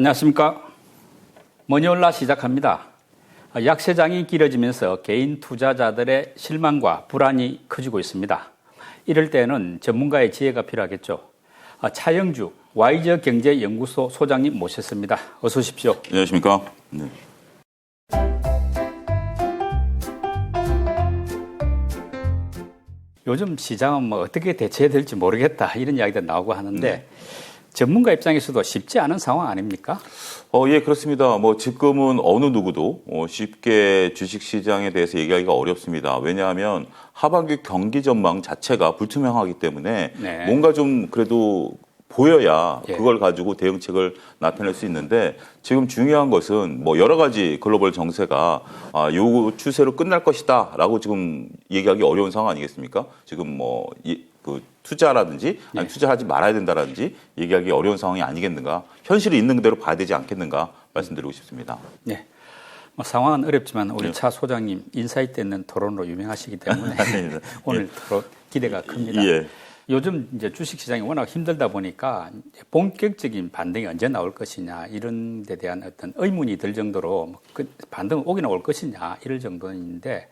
안녕하십니까. 머니올라 시작합니다. 약세장이 길어지면서 개인 투자자들의 실망과 불안이 커지고 있습니다. 이럴 때는 전문가의 지혜가 필요하겠죠. 차영주 와이저 경제연구소 소장님 모셨습니다. 어서 오십시오. 안녕하십니까. 네. 요즘 시장은 뭐 어떻게 대처해야 될지 모르겠다 이런 이야기도 나오고 하는데 전문가 입장에서도 쉽지 않은 상황 아닙니까? 예, 그렇습니다. 지금은 어느 누구도 쉽게 주식시장에 대해서 얘기하기가 어렵습니다. 왜냐하면 하반기 경기 전망 자체가 불투명하기 때문에 네. 뭔가 좀 그래도 보여야 예. 그걸 가지고 대응책을 나타낼 수 있는데 지금 중요한 것은 여러 가지 글로벌 정세가 요 추세로 끝날 것이다라고 지금 얘기하기 어려운 상황 아니겠습니까? 지금 투자라든지 아니 투자하지 말아야 된다라든지 얘기하기 어려운 상황이 아니겠는가? 현실이 있는 그대로 봐야 되지 않겠는가 말씀드리고 싶습니다. 네. 상황은 어렵지만 우리 차 소장님 인사이트 있는 토론으로 유명하시기 때문에 오늘 토론 기대가 큽니다. 예. 요즘 이제 주식시장이 워낙 힘들다 보니까 본격적인 반등이 언제 나올 것이냐 이런 데 대한 어떤 의문이 들 정도로 그 반등은 오기는 올 것이냐 이럴 정도인데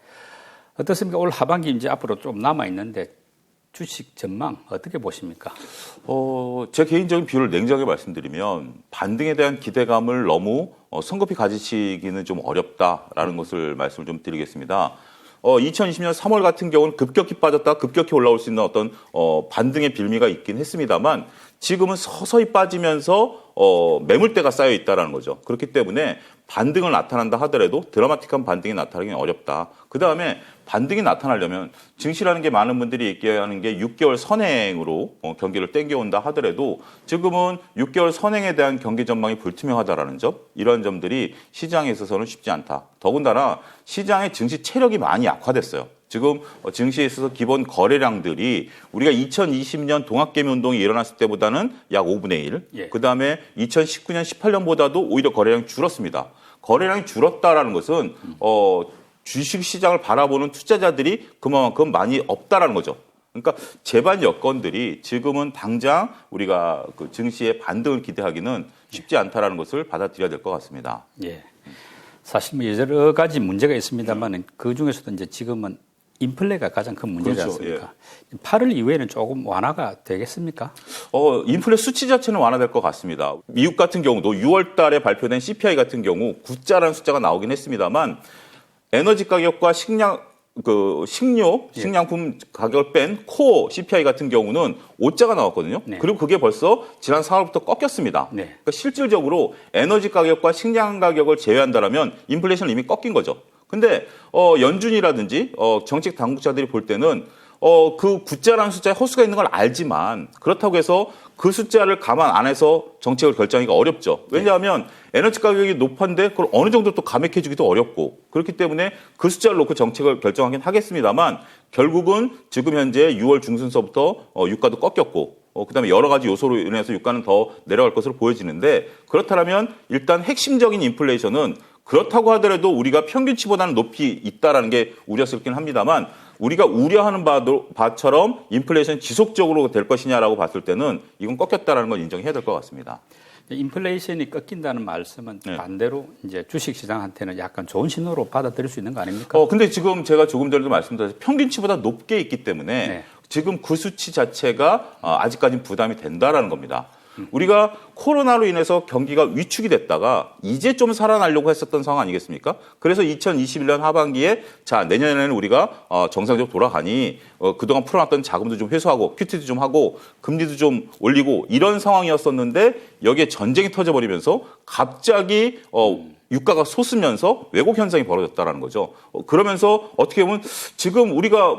어떻습니까? 올 하반기 이제 앞으로 좀 남아 있는데 주식 전망 어떻게 보십니까? 제 개인적인 비율을 냉정하게 말씀드리면 반등에 대한 기대감을 너무 성급히 가지시기는 좀 어렵다라는 것을 말씀을 좀 드리겠습니다. 2020년 3월 같은 경우는 급격히 빠졌다 급격히 올라올 수 있는 어떤 반등의 빌미가 있긴 했습니다만 지금은 서서히 빠지면서 매물대가 쌓여 있다는 거죠. 그렇기 때문에 반등을 나타난다 하더라도 드라마틱한 반등이 나타나기는 어렵다. 그다음에 반등이 나타나려면 증시라는 게 많은 분들이 얘기하는 게 6개월 선행으로 경기를 땡겨온다 하더라도 지금은 6개월 선행에 대한 경기 전망이 불투명하다라는 점, 이런 점들이 시장에 있어서는 쉽지 않다. 더군다나 시장의 증시 체력이 많이 약화됐어요. 지금 증시에 있어서 기본 거래량들이 우리가 2020년 동학개미 운동이 일어났을 때보다는 약 5분의 1. 예. 그다음에 2019년, 18년보다도 오히려 거래량이 줄었습니다. 거래량이 줄었다라는 것은 주식시장을 바라보는 투자자들이 그만큼 많이 없다라는 거죠. 그러니까 재반 여건들이 지금은 당장 우리가 그 증시의 반등을 기대하기는 쉽지 않다라는 것을 받아들여야 될 것 같습니다. 예. 사실 여러 가지 문제가 있습니다만 그 중에서도 이제 지금은 인플레가 가장 큰 문제지 그렇죠. 않습니까? 예. 8월 이후에는 조금 완화가 되겠습니까? 인플레 수치 자체는 완화될 것 같습니다. 미국 같은 경우도 6월 달에 발표된 CPI 같은 경우 9자라는 숫자가 나오긴 했습니다만 에너지 가격과 식량품 가격을 뺀 코어 CPI 같은 경우는 5자가 나왔거든요. 네. 그리고 그게 벌써 지난 4월부터 꺾였습니다. 네. 그러니까 실질적으로 에너지 가격과 식량 가격을 제외한다면 인플레이션은 이미 꺾인 거죠. 근데 연준이라든지 정책 당국자들이 볼 때는 그 9자라는 숫자에 허수가 있는 걸 알지만 그렇다고 해서 그 숫자를 감안 안 해서 정책을 결정하기가 어렵죠. 왜냐하면 에너지 가격이 높은데 그걸 어느 정도 또 감액해주기도 어렵고 그렇기 때문에 그 숫자를 놓고 정책을 결정하긴 하겠습니다만 결국은 지금 현재 6월 중순서부터 유가도 꺾였고 그다음에 여러 가지 요소로 인해서 유가는 더 내려갈 것으로 보여지는데 그렇다면 일단 핵심적인 인플레이션은 그렇다고 하더라도 우리가 평균치보다는 높이 있다라는 게 우려스럽긴 합니다만 우리가 우려하는 바처럼 인플레이션이 지속적으로 될 것이냐라고 봤을 때는 이건 꺾였다라는 걸 인정해야 될 것 같습니다. 인플레이션이 꺾인다는 말씀은 네. 반대로 이제 주식시장한테는 약간 좋은 신호로 받아들일 수 있는 거 아닙니까? 근데 지금 제가 조금 전에도 말씀드렸듯이 평균치보다 높게 있기 때문에 네. 지금 그 수치 자체가 아직까지는 부담이 된다라는 겁니다. 우리가 코로나로 인해서 경기가 위축이 됐다가 이제 좀 살아나려고 했었던 상황 아니겠습니까? 그래서 2021년 하반기에 자 내년에는 우리가 정상적으로 돌아가니 그동안 풀어놨던 자금도 좀 회수하고 큐티도 좀 하고 금리도 좀 올리고 이런 상황이었었는데 여기에 전쟁이 터져버리면서 갑자기 유가가 솟으면서 왜곡 현상이 벌어졌다라는 거죠. 그러면서 어떻게 보면 지금 우리가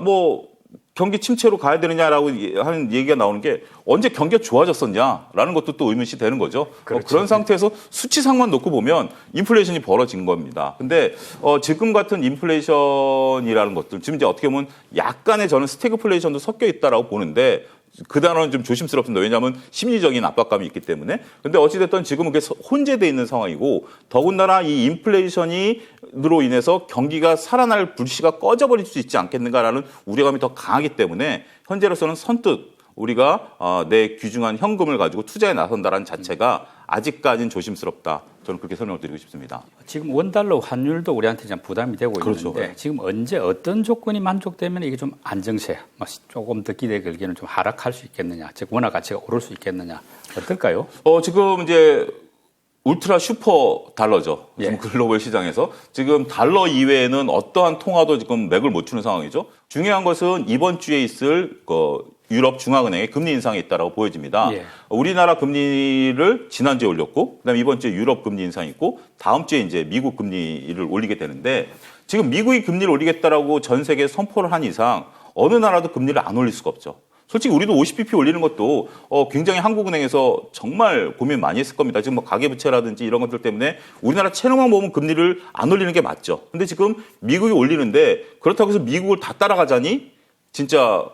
경기 침체로 가야 되느냐라고 하는 얘기가 나오는 게 언제 경기가 좋아졌었냐라는 것도 또 의문시 되는 거죠. 그렇죠. 그런 상태에서 수치상만 놓고 보면 인플레이션이 벌어진 겁니다. 근데 지금 같은 인플레이션이라는 것들 지금 이제 어떻게 보면 약간의 저는 스태그플레이션도 섞여 있다라고 보는데 그 단어는 좀 조심스럽습니다. 왜냐하면 심리적인 압박감이 있기 때문에. 근데 어찌됐든 지금은 그게 혼재되어 있는 상황이고 더군다나 이 인플레이션으로 인해서 경기가 살아날 불씨가 꺼져버릴 수 있지 않겠는가라는 우려감이 더 강하기 때문에 현재로서는 선뜻 우리가 내 귀중한 현금을 가지고 투자에 나선다라는 자체가 아직까지는 조심스럽다. 저는 그렇게 설명을 드리고 싶습니다. 지금 원달러 환율도 우리한테 좀 부담이 되고 그렇죠. 있는데 지금 언제 어떤 조건이 만족되면 이게 좀 안정세, 조금 더 기대 걸기는 좀 하락할 수 있겠느냐, 즉 원화 가치가 오를 수 있겠느냐, 어떨까요? 지금 이제 울트라 슈퍼 달러죠. 지금 글로벌 시장에서 지금 달러 이외에는 어떠한 통화도 지금 맥을 못 추는 상황이죠. 중요한 것은 이번 주에 있을 유럽 중앙은행의 금리 인상이 있다라고 보여집니다. 우리나라 금리를 지난주에 올렸고, 그다음에 이번 주에 유럽 금리 인상이 있고, 다음 주에 이제 미국 금리를 올리게 되는데, 지금 미국이 금리를 올리겠다라고 전 세계에 선포를 한 이상 어느 나라도 금리를 안 올릴 수가 없죠. 솔직히 우리도 50bp 올리는 것도 굉장히 한국은행에서 정말 고민 많이 했을 겁니다. 지금 뭐 가계부채라든지 이런 것들 때문에 우리나라 채널만 보면 금리를 안 올리는 게 맞죠. 근데 지금 미국이 올리는데 그렇다고 해서 미국을 다 따라가자니 진짜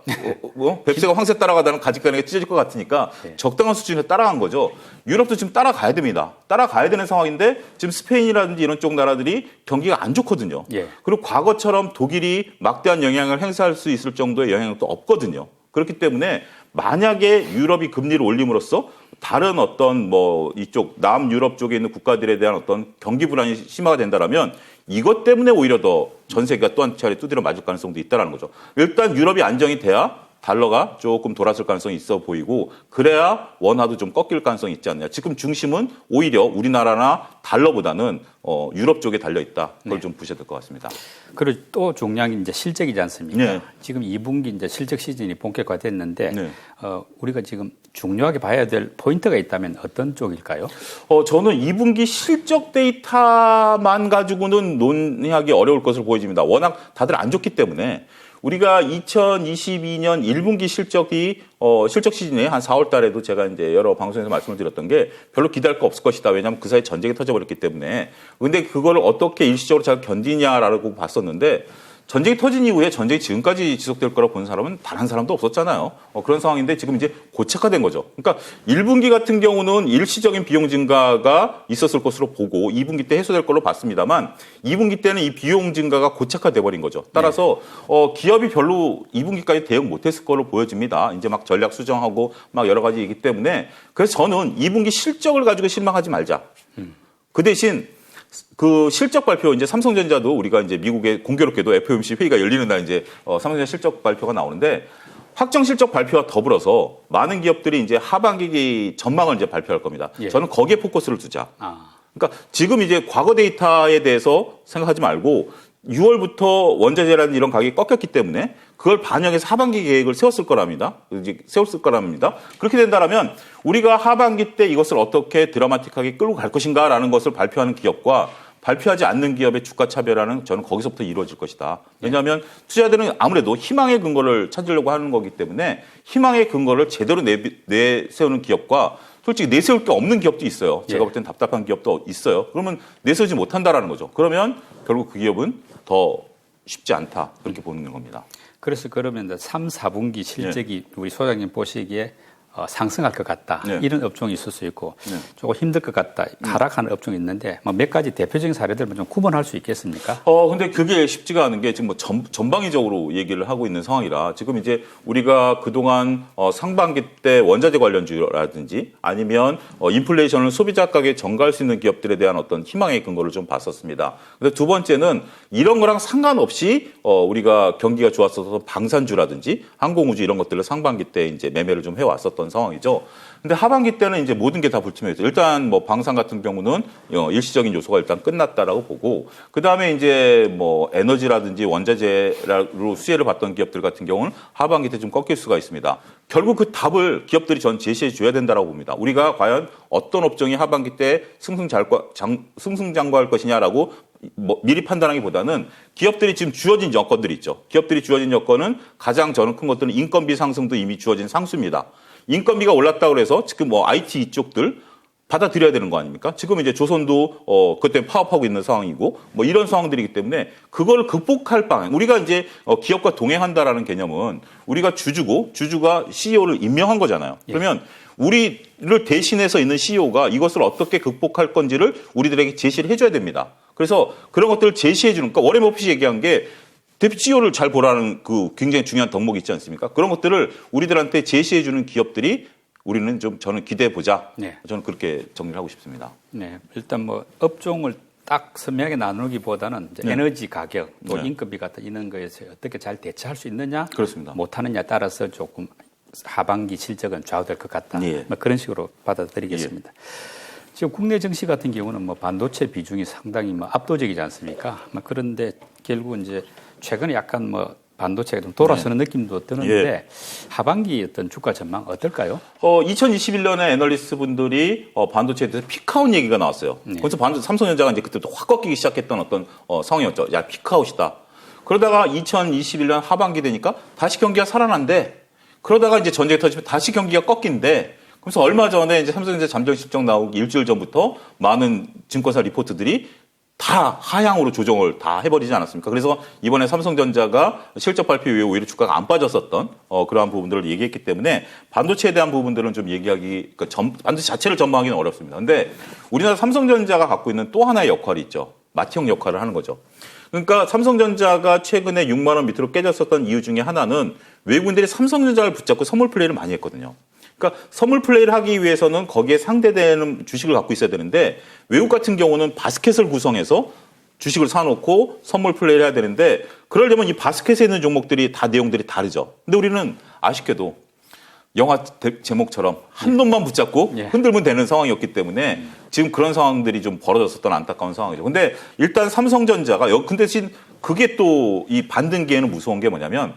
뱁새가 황새 따라가다는 가지가니가 찢어질 것 같으니까 적당한 수준에 따라간 거죠. 유럽도 지금 따라가야 됩니다. 따라가야 되는 상황인데 지금 스페인이라든지 이런 쪽 나라들이 경기가 안 좋거든요. 그리고 과거처럼 독일이 막대한 영향을 행사할 수 있을 정도의 영향은 또 없거든요. 그렇기 때문에 만약에 유럽이 금리를 올림으로써 다른 어떤 이쪽 남유럽 쪽에 있는 국가들에 대한 어떤 경기 불안이 심화가 된다라면 이것 때문에 오히려 더 전 세계가 또 한 차례 두드려 맞을 가능성도 있다는 거죠. 일단 유럽이 안정이 돼야 달러가 조금 돌아설 가능성이 있어 보이고 그래야 원화도 좀 꺾일 가능성이 있지 않느냐. 지금 중심은 오히려 우리나라나 달러보다는 유럽 쪽에 달려 있다. 그걸 좀 보셔야 될 것 같습니다. 그리고 또 중요한 게 이제 실적이지 않습니까? 지금 2분기 이제 실적 시즌이 본격화됐는데 우리가 지금 중요하게 봐야 될 포인트가 있다면 어떤 쪽일까요? 저는 2분기 실적 데이터만 가지고는 논의하기 어려울 것으로 보여집니다. 워낙 다들 안 좋기 때문에 우리가 2022년 1분기 실적이 실적 시즌에 한 4월 달에도 제가 이제 여러 방송에서 말씀을 드렸던 게 별로 기대할 거 없을 것이다. 왜냐하면 그 사이에 전쟁이 터져버렸기 때문에. 근데 그걸 어떻게 일시적으로 잘 견디냐라고 봤었는데 전쟁이 터진 이후에 전쟁이 지금까지 지속될 거라고 보는 사람은 단 한 사람도 없었잖아요. 그런 상황인데 지금 이제 고착화된 거죠. 그러니까 1분기 같은 경우는 일시적인 비용 증가가 있었을 것으로 보고 2분기 때 해소될 걸로 봤습니다만 2분기 때는 이 비용 증가가 고착화돼 버린 거죠. 따라서 기업이 별로 2분기까지 대응 못했을 걸로 보여집니다. 이제 막 전략 수정하고 막 여러 가지이기 때문에 그래서 저는 2분기 실적을 가지고 실망하지 말자. 그 대신 그 실적 발표 이제 삼성전자도 우리가 이제 미국에 공교롭게도 FOMC 회의가 열리는 날 이제 삼성전자 실적 발표가 나오는데 확정 실적 발표와 더불어서 많은 기업들이 이제 하반기 전망을 이제 발표할 겁니다. 저는 거기에 포커스를 두자. 그러니까 지금 이제 과거 데이터에 대해서 생각하지 말고 6월부터 원자재라든지 이런 가격이 꺾였기 때문에 그걸 반영해서 하반기 계획을 세웠을 거랍니다. 그렇게 된다면 우리가 하반기 때 이것을 어떻게 드라마틱하게 끌고 갈 것인가라는 것을 발표하는 기업과 발표하지 않는 기업의 주가 차별화는 저는 거기서부터 이루어질 것이다. 왜냐하면 투자자들은 아무래도 희망의 근거를 찾으려고 하는 거기 때문에 희망의 근거를 제대로 내세우는 기업과 솔직히 내세울 게 없는 기업도 있어요. 제가 볼 땐 답답한 기업도 있어요. 그러면 내세우지 못한다라는 거죠. 그러면 결국 그 기업은 더 쉽지 않다. 그렇게 보는 겁니다. 그래서 그러면 3, 4분기 실적이 우리 소장님 보시기에 상승할 것 같다. 이런 업종이 있을 수 있고 조금 힘들 것 같다. 하락하는 업종이 있는데 몇 가지 대표적인 사례들을 좀 구분할 수 있겠습니까? 근데 그게 쉽지가 않은 게 지금 전방위적으로 얘기를 하고 있는 상황이라 지금 이제 우리가 그동안 상반기 때 원자재 관련주라든지 아니면 인플레이션을 소비자 가격에 전가할 수 있는 기업들에 대한 어떤 희망의 근거를 좀 봤었습니다. 근데 두 번째는 이런 거랑 상관없이 우리가 경기가 좋았어서 방산주라든지 항공우주 이런 것들을 상반기 때 이제 매매를 좀 해왔었던 상황이죠. 근데 하반기 때는 이제 모든 게 다 불투명해서 일단 방산 같은 경우는 일시적인 요소가 일단 끝났다라고 보고 그 다음에 이제 에너지라든지 원자재로 수혜를 받던 기업들 같은 경우는 하반기 때 좀 꺾일 수가 있습니다. 결국 그 답을 기업들이 전 제시해 줘야 된다라고 봅니다. 우리가 과연 어떤 업종이 하반기 때 승승장구할 것이냐라고 미리 판단하기보다는 기업들이 지금 주어진 여건들이 있죠. 기업들이 주어진 여건은 가장 저는 큰 것들은 인건비 상승도 이미 주어진 상수입니다. 인건비가 올랐다고 해서 지금 IT 이쪽들 받아들여야 되는 거 아닙니까? 지금 이제 조선도 그때 파업하고 있는 상황이고 이런 상황들이기 때문에 그걸 극복할 방안. 우리가 이제 기업과 동행한다라는 개념은 우리가 주주가 CEO를 임명한 거잖아요. 그러면 우리를 대신해서 있는 CEO가 이것을 어떻게 극복할 건지를 우리들에게 제시를 해줘야 됩니다. 그래서 그런 것들을 제시해 주는, 그러니까 워렌 버핏이 얘기한 게 대표 CEO를 잘 보라는 그 굉장히 중요한 덕목이 있지 않습니까? 그런 것들을 우리들한테 제시해 주는 기업들이 우리는 좀 저는 기대해 보자. 네. 저는 그렇게 정리를 하고 싶습니다. 네, 일단 뭐 업종을 딱 선명하게 나누기보다는 이제 에너지 가격, 또 네. 인건비 같은 이런 거에서 어떻게 잘 대처할 수 있느냐, 그렇습니다. 못하느냐 따라서 조금 하반기 실적은 좌우될 것 같다. 예. 뭐 그런 식으로 받아들이겠습니다. 지금 국내 증시 같은 경우는 뭐 반도체 비중이 상당히 뭐 압도적이지 않습니까? 뭐 그런데 결국 이제 최근에 약간 뭐 반도체가 좀 돌아서는 느낌도 드는데 하반기 어떤 주가 전망 어떨까요? 2021년에 애널리스트 분들이 반도체에 대해서 피크아웃 얘기가 나왔어요. 그래서 삼성전자가 이제 그때부터 확 꺾이기 시작했던 어떤 상황이었죠. 야, 피크아웃이다. 그러다가 2021년 하반기 되니까 다시 경기가 살아난대. 그러다가 이제 전쟁이 터지면 다시 경기가 꺾인대. 그래서 얼마 전에 이제 삼성전자 잠정 실적 나오기 일주일 전부터 많은 증권사 리포트들이 다 하향으로 조정을 다 해버리지 않았습니까? 그래서 이번에 삼성전자가 실적 발표 이후에 오히려 주가가 안 빠졌었던 그러한 부분들을 얘기했기 때문에 반도체에 대한 부분들은 좀 얘기하기, 그러니까 반도체 자체를 전망하기는 어렵습니다. 근데 우리나라 삼성전자가 갖고 있는 또 하나의 역할이 있죠. 마티형 역할을 하는 거죠. 그러니까 삼성전자가 최근에 6만 원 밑으로 깨졌었던 이유 중에 하나는 외국인들이 삼성전자를 붙잡고 선물 플레이를 많이 했거든요. 그러니까 선물 플레이를 하기 위해서는 거기에 상대되는 주식을 갖고 있어야 되는데 외국 같은 경우는 바스켓을 구성해서 주식을 사놓고 선물 플레이를 해야 되는데 그러려면 이 바스켓에 있는 종목들이 다 내용들이 다르죠. 근데 우리는 아쉽게도 영화 제목처럼 한 놈만 붙잡고 흔들면 되는 상황이었기 때문에 지금 그런 상황들이 좀 벌어졌었던 안타까운 상황이죠. 근데 일단 삼성전자가 근데 대신 그게 또 이 반등기에는 무서운 게 뭐냐면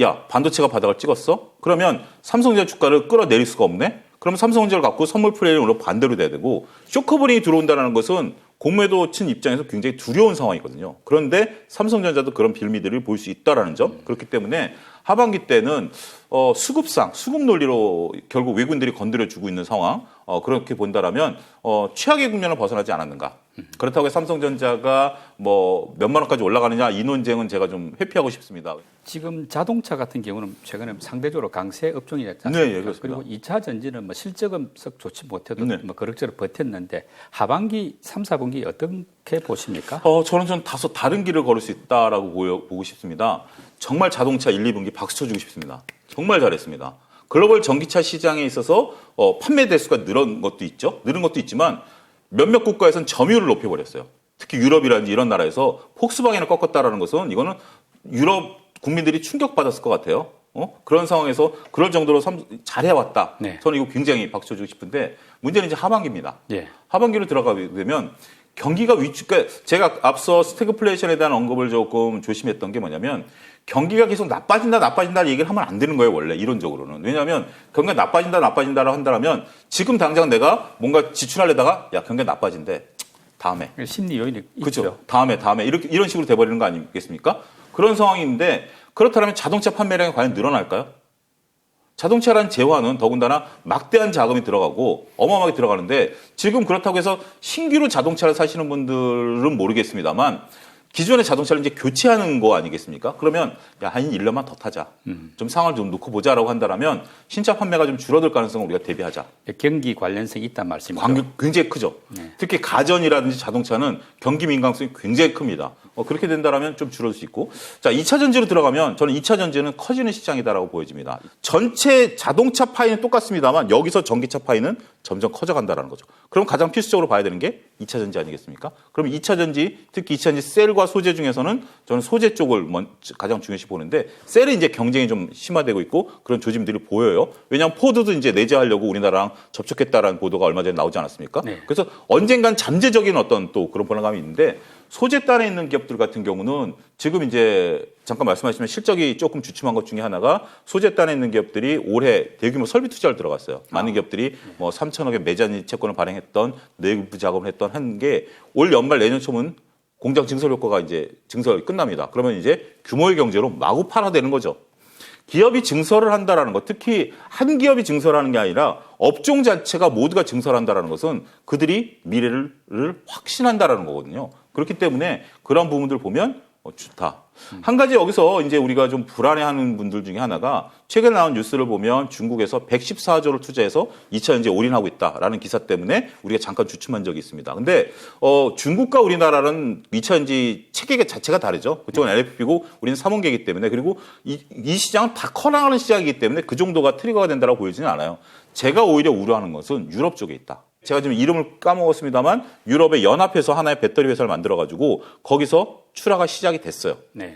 야, 반도체가 바닥을 찍었어? 그러면 삼성전자 주가를 끌어내릴 수가 없네? 그럼 삼성전자를 갖고 선물 플레이로 반대로 돼야 되고 쇼커브링이 들어온다는 것은 공매도 친 입장에서 굉장히 두려운 상황이거든요. 그런데 삼성전자도 그런 빌미들을 볼 수 있다라는 점. 그렇기 때문에 하반기 때는 수급 논리로 결국 외국인들이 건드려주고 있는 상황. 그렇게 본다라면 최악의 국면을 벗어나지 않았는가. 그렇다고 해서 삼성전자가 뭐 몇만 원까지 올라가느냐 이 논쟁은 제가 좀 회피하고 싶습니다. 지금 자동차 같은 경우는 최근에 상대적으로 강세 업종이었지 않습니까? 네, 예, 그렇습니다. 그리고 2차 전지는 뭐 실적은 썩 좋지 못해도 뭐 그럭저럭 버텼는데 하반기 3, 4분기 어떻게 보십니까? 저는 다소 다른 길을 걸을 수 있다라고 보고 싶습니다. 정말 자동차 1, 2분기 박수 쳐주고 싶습니다. 정말 잘했습니다. 글로벌 전기차 시장에 있어서 판매 대수가 늘은 것도 있죠. 늘은 것도 있지만 몇몇 국가에서는 점유율을 높여버렸어요. 특히 유럽이라든지 이런 나라에서 폭스바겐을 꺾었다라는 것은 이거는 유럽 국민들이 충격받았을 것 같아요. 그런 상황에서 그럴 정도로 잘해왔다. 네. 저는 이거 굉장히 박수 쳐주고 싶은데 문제는 이제 하반기입니다. 예. 하반기로 들어가게 되면 경기가 그러니까 제가 앞서 스태그플레이션에 대한 언급을 조금 조심했던 게 뭐냐면 경기가 계속 나빠진다 얘기를 하면 안 되는 거예요, 원래 이론적으로는. 왜냐하면 경기가 나빠진다라고 한다면 지금 당장 내가 뭔가 지출하려다가 야, 경기가 나빠진대. 다음에. 심리 요인이 그렇죠. 있죠. 다음에 이런 식으로 돼버리는 거 아니겠습니까? 그런 상황인데 그렇다면 자동차 판매량이 과연 늘어날까요? 자동차라는 재화는 더군다나 막대한 자금이 들어가고 어마어마하게 들어가는데 지금 그렇다고 해서 신규로 자동차를 사시는 분들은 모르겠습니다만 기존의 자동차를 이제 교체하는 거 아니겠습니까? 그러면 야, 한 1년만 더 타자. 좀 상황을 좀 놓고 보자라고 한다면 신차 판매가 좀 줄어들 가능성을 우리가 대비하자. 경기 관련성이 있단 말씀이죠. 굉장히 크죠. 특히 가전이라든지 자동차는 경기 민감성이 굉장히 큽니다. 그렇게 된다면 좀 줄어들 수 있고. 자, 2차 전지로 들어가면 저는 2차 전지는 커지는 시장이다라고 보여집니다. 전체 자동차 파이는 똑같습니다만 여기서 전기차 파이는 점점 커져간다라는 거죠. 그럼 가장 필수적으로 봐야 되는 게 2차 전지 아니겠습니까? 그럼 2차 전지, 특히 2차 전지 셀과 소재 중에서는 저는 소재 쪽을 가장 중요시 보는데 셀은 이제 경쟁이 좀 심화되고 있고 그런 조짐들이 보여요. 왜냐하면 포드도 이제 내재하려고 우리나라랑 접촉했다라는 보도가 얼마 전에 나오지 않았습니까? 네. 그래서 언젠간 잠재적인 어떤 또 그런 불안감이 있는데 소재단에 있는 기업들 같은 경우는 지금 이제 잠깐 말씀하시면 실적이 조금 주춤한 것 중에 하나가 소재단에 있는 기업들이 올해 대규모 설비 투자를 들어갔어요. 많은 기업들이 뭐 3천억의 매장 채권을 발행했던 내부 작업을 했던 한 게 올 연말 내년 초면 공장 증설 효과가 이제 증설이 끝납니다. 그러면 이제 규모의 경제로 마구 팔아대는 거죠. 기업이 증설을 한다라는 것, 특히 한 기업이 증설하는 게 아니라 업종 자체가 모두가 증설한다라는 것은 그들이 미래를 확신한다라는 거거든요. 그렇기 때문에 그런 부분들 보면 좋다. 한 가지 여기서 이제 우리가 좀 불안해하는 분들 중에 하나가 최근에 나온 뉴스를 보면 중국에서 114조를 투자해서 2차 이제 올인하고 있다라는 기사 때문에 우리가 잠깐 주춤한 적이 있습니다. 근데 중국과 우리나라는 2차 전지 체계 자체가 다르죠. 그쪽은 LFP고 우리는 삼원계이기 때문에 그리고 이 시장은 다 커나가는 시장이기 때문에 그 정도가 트리거가 된다고 보이지는 않아요. 제가 오히려 우려하는 것은 유럽 쪽에 있다. 제가 지금 이름을 까먹었습니다만 유럽의 연합해서 하나의 배터리 회사를 만들어가지고 거기서 출하가 시작이 됐어요. 네.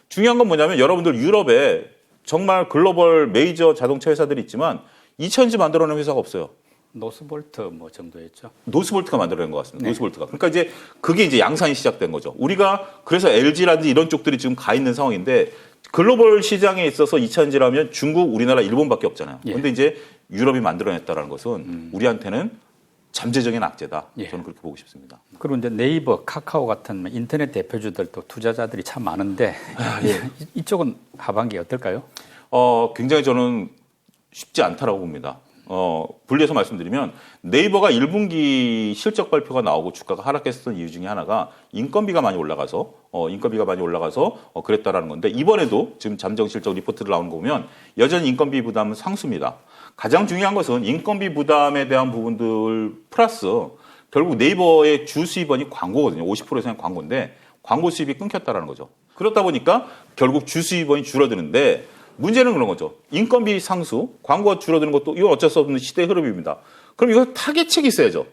중요한 건 뭐냐면 여러분들 유럽에 정말 글로벌 메이저 자동차 회사들이 있지만 2차전지 만들어낸 회사가 없어요. 노스볼트 뭐 정도였죠. 노스볼트가 만들어낸 것 같습니다. 네. 노스볼트가. 그러니까 이제 그게 이제 양산이 시작된 거죠. 우리가 그래서 LG라든지 이런 쪽들이 지금 가 있는 상황인데 글로벌 시장에 있어서 2차전지라면 중국, 우리나라, 일본밖에 없잖아요. 그런데 예. 이제 유럽이 만들어냈다라는 것은 우리한테는 잠재적인 악재다. 예. 저는 그렇게 보고 싶습니다. 그리고 이제 네이버, 카카오 같은 인터넷 대표주들도 투자자들이 참 많은데 이쪽은 하반기 어떨까요? 굉장히 저는 쉽지 않다라고 봅니다. 분리해서 말씀드리면 네이버가 1분기 실적 발표가 나오고 주가가 하락했던 이유 중에 하나가 인건비가 많이 올라가서 그랬다라는 건데 이번에도 지금 잠정 실적 리포트를 나오는 거 보면 여전히 인건비 부담은 상수입니다. 가장 중요한 것은 인건비 부담에 대한 부분들 플러스 결국 네이버의 주 수입원이 광고거든요. 50% 이상의 광고인데 광고 수입이 끊겼다라는 거죠. 그렇다 보니까 결국 주 수입원이 줄어드는데 문제는 그런 거죠. 인건비 상수, 광고가 줄어드는 것도 이건 어쩔 수 없는 시대의 흐름입니다. 그럼 이거 타겟책이 있어야죠.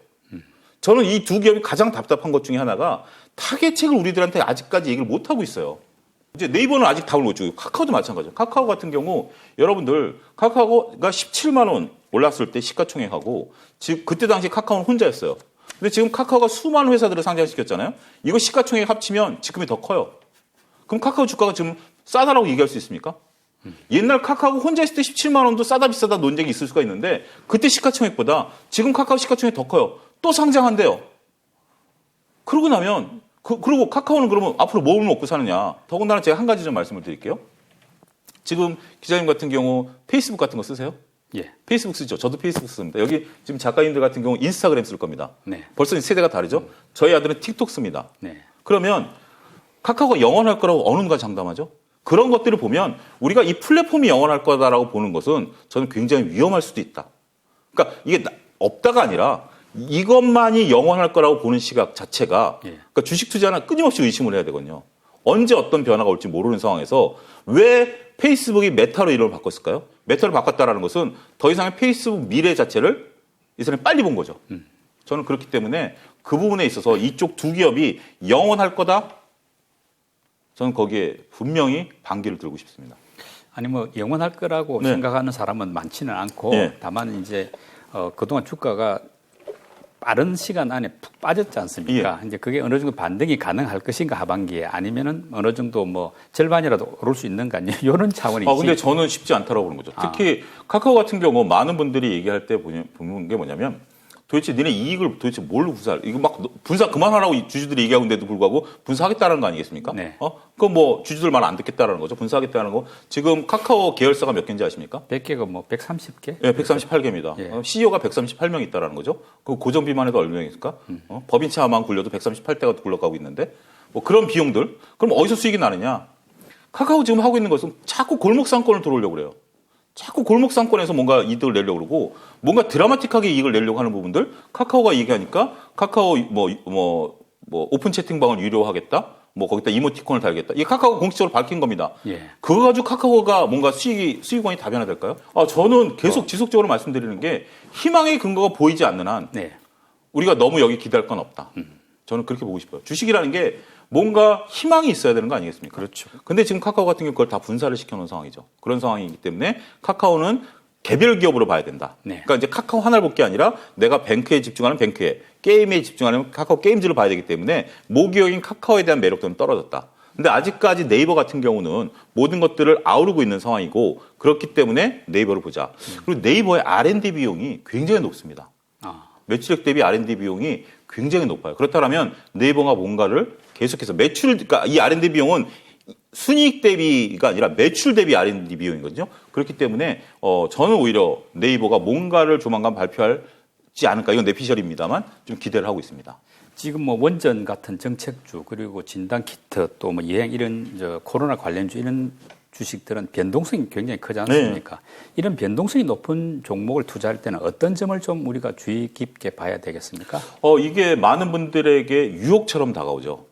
저는 이 두 기업이 가장 답답한 것 중에 하나가 타겟책을 우리들한테 아직까지 얘기를 못 하고 있어요. 이제 네이버는 아직 답을 못 주고 카카오도 마찬가지예요. 카카오 같은 경우 여러분들 카카오가 17만 원 올랐을 때 시가총액하고 지금 그때 당시 카카오는 혼자였어요. 근데 지금 카카오가 수많은 회사들을 상장시켰잖아요. 이거 시가총액 합치면 지금이 더 커요. 그럼 카카오 주가가 지금 싸다라고 얘기할 수 있습니까? 옛날 카카오 혼자 있을 때 17만 원도 싸다 비싸다 논쟁이 있을 수가 있는데 그때 시가총액보다 지금 카카오 시가총액 더 커요. 또 상장한대요. 그러고 나면 그리고 카카오는 그러면 앞으로 뭘 먹고 사느냐. 더군다나 제가 한 가지 좀 말씀을 드릴게요. 지금 기자님 같은 경우 페이스북 같은 거 쓰세요? 예. 페이스북 쓰죠. 저도 페이스북 씁니다. 여기 지금 작가님들 같은 경우 인스타그램 쓸 겁니다. 네. 벌써 세대가 다르죠? 저희 아들은 틱톡 씁니다. 네. 그러면 카카오가 영원할 거라고 어느 누가 장담하죠? 그런 것들을 보면 우리가 이 플랫폼이 영원할 거다라고 보는 것은 저는 굉장히 위험할 수도 있다. 그러니까 이게 없다가 아니라 이것만이 영원할 거라고 보는 시각 자체가 그러니까 주식 투자는 끊임없이 의심을 해야 되거든요. 언제 어떤 변화가 올지 모르는 상황에서 왜 페이스북이 메타로 이름을 바꿨을까요? 메타로 바꿨다라는 것은 더 이상의 페이스북 미래 자체를 이 사람이 빨리 본 거죠. 저는 그렇기 때문에 그 부분에 있어서 이쪽 두 기업이 영원할 거다. 저는 거기에 분명히 반기를 들고 싶습니다. 아니 뭐 영원할 거라고 네. 생각하는 사람은 많지는 않고 네. 다만 이제 그동안 주가가 빠른 시간 안에 푹 빠졌지 않습니까? 이제 그게 어느 정도 반등이 가능할 것인가 하반기에 아니면은 어느 정도 뭐 절반이라도 오를 수 있는가 이런 차원이지. 근데 저는 쉽지 않다라고 보는 거죠. 특히 카카오 같은 경우 많은 분들이 얘기할 때 보는 게 뭐냐면 도대체 니네 이익을 도대체 뭘로 분사할? 이거 막 분사 그만하라고 주주들이 얘기하고 있는데도 불구하고 분사하겠다는 거 아니겠습니까? 네. 그럼 뭐 주주들 말 안 듣겠다라는 거죠. 분사하겠다는 거. 지금 카카오 계열사가 몇 개인지 아십니까? 100개가 뭐 130개? 네, 138개입니다. 예. CEO가 138명 있다라는 거죠. 그 고정비만 해도 얼마입니까? 법인차만 굴려도 138대가 굴러가고 있는데 뭐 그런 비용들. 그럼 어디서 수익이 나느냐? 카카오 지금 하고 있는 것은 자꾸 골목상권을 들어오려고 그래요. 자꾸 골목상권에서 뭔가 이득을 내려고 그러고 뭔가 드라마틱하게 이익을 내려고 하는 부분들 카카오가 얘기하니까 카카오 뭐 오픈 채팅방을 유료하겠다. 뭐 거기다 이모티콘을 달겠다. 이게 카카오가 공식적으로 밝힌 겁니다. 예. 그거 가지고 카카오가 뭔가 수익원이 다 변화될까요? 저는 계속 지속적으로 말씀드리는 게 희망의 근거가 보이지 않는 한 네. 우리가 너무 여기 기대할 건 없다. 저는 그렇게 보고 싶어요. 주식이라는 게 뭔가 희망이 있어야 되는 거 아니겠습니까? 그렇죠. 근데 지금 카카오 같은 경우 그걸 다 분사를 시켜놓은 상황이죠. 그런 상황이기 때문에 카카오는 개별 기업으로 봐야 된다. 네. 그러니까 이제 카카오 하나를 볼 게 아니라 내가 뱅크에 집중하는 뱅크에, 게임에 집중하는 카카오 게임즈를 봐야 되기 때문에 모기업인 카카오에 대한 매력도는 떨어졌다. 근데 아직까지 네이버 같은 경우는 모든 것들을 아우르고 있는 상황이고 그렇기 때문에 네이버를 보자. 그리고 네이버의 R&D 비용이 굉장히 높습니다. 매출액 대비 R&D 비용이 굉장히 높아요. 그렇다면 네이버가 뭔가를 계속해서 그러니까 이 R&D 비용은 순이익 대비가 아니라 매출 대비 R&D 비용이거든요. 그렇기 때문에 저는 오히려 네이버가 뭔가를 조만간 발표할지 않을까. 이건 내피셜입니다만 좀 기대를 하고 있습니다. 지금 뭐 원전 같은 정책주 그리고 진단 키트 또 뭐 여행 이런 코로나 관련주 이런 주식들은 변동성이 굉장히 크지 않습니까? 이런 변동성이 높은 종목을 투자할 때는 어떤 점을 좀 우리가 주의 깊게 봐야 되겠습니까? 이게 많은 분들에게 유혹처럼 다가오죠.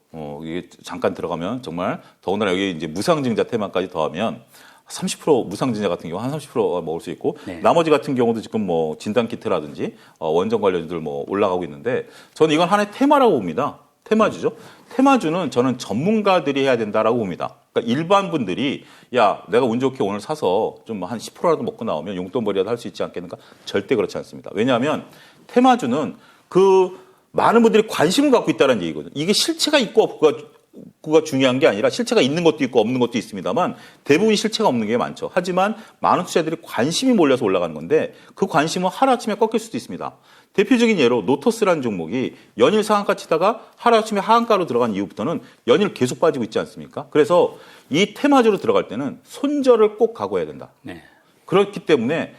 이게 잠깐 들어가면 정말 더군다나 여기 이제 무상증자 테마까지 더하면 30% 무상증자 같은 경우 한 30%가 먹을 수 있고 네. 나머지 같은 경우도 지금 뭐 진단키트라든지 원전 관련주들 뭐 올라가고 있는데 저는 이건 하나의 테마라고 봅니다. 테마주죠. 테마주는 저는 전문가들이 해야 된다라고 봅니다. 그러니까 일반 분들이 야 내가 운 좋게 오늘 사서 좀 한 10%라도 먹고 나오면 용돈벌이라도 할 수 있지 않겠는가? 절대 그렇지 않습니다. 왜냐하면 테마주는 그 많은 분들이 관심을 갖고 있다는 얘기거든요. 이게 실체가 있고 없고가 중요한 게 아니라 실체가 있는 것도 있고 없는 것도 있습니다만 대부분 실체가 없는 게 많죠. 하지만 많은 투자자들이 관심이 몰려서 올라가는 건데 그 관심은 하루아침에 꺾일 수도 있습니다. 대표적인 예로 노토스라는 종목이 연일 상한가 치다가 하루아침에 하한가로 들어간 이후부터는 연일 계속 빠지고 있지 않습니까? 그래서 이 테마주로 들어갈 때는 손절을 꼭 각오해야 된다. 네. 그렇기 때문에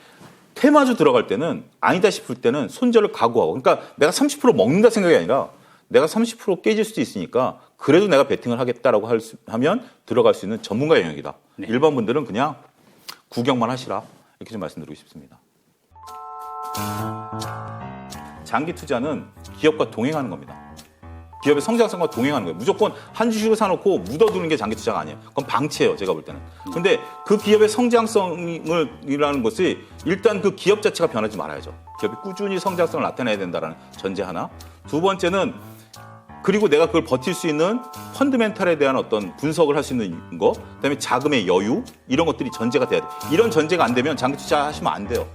테마주 들어갈 때는 아니다 싶을 때는 손절을 각오하고 그러니까 내가 30% 먹는다 생각이 아니라 내가 30% 깨질 수도 있으니까 그래도 내가 베팅을 하겠다라고 하면 들어갈 수 있는 전문가 영역이다. 네. 일반 분들은 그냥 구경만 하시라. 이렇게 좀 말씀드리고 싶습니다. 장기 투자는 기업과 동행하는 겁니다. 기업의 성장성과 동행하는 거예요. 무조건 한 주식을 사놓고 묻어두는 게 장기 투자가 아니에요. 그건 방치예요. 제가 볼 때는. 근데 그 기업의 성장성이라는 것이 일단 그 기업 자체가 변하지 말아야죠. 기업이 꾸준히 성장성을 나타내야 된다는 전제 하나. 두 번째는 그리고 내가 그걸 버틸 수 있는 펀드멘탈에 대한 어떤 분석을 할 수 있는 거, 그다음에 자금의 여유 이런 것들이 전제가 돼야 돼. 이런 전제가 안 되면 장기 투자하시면 안 돼요.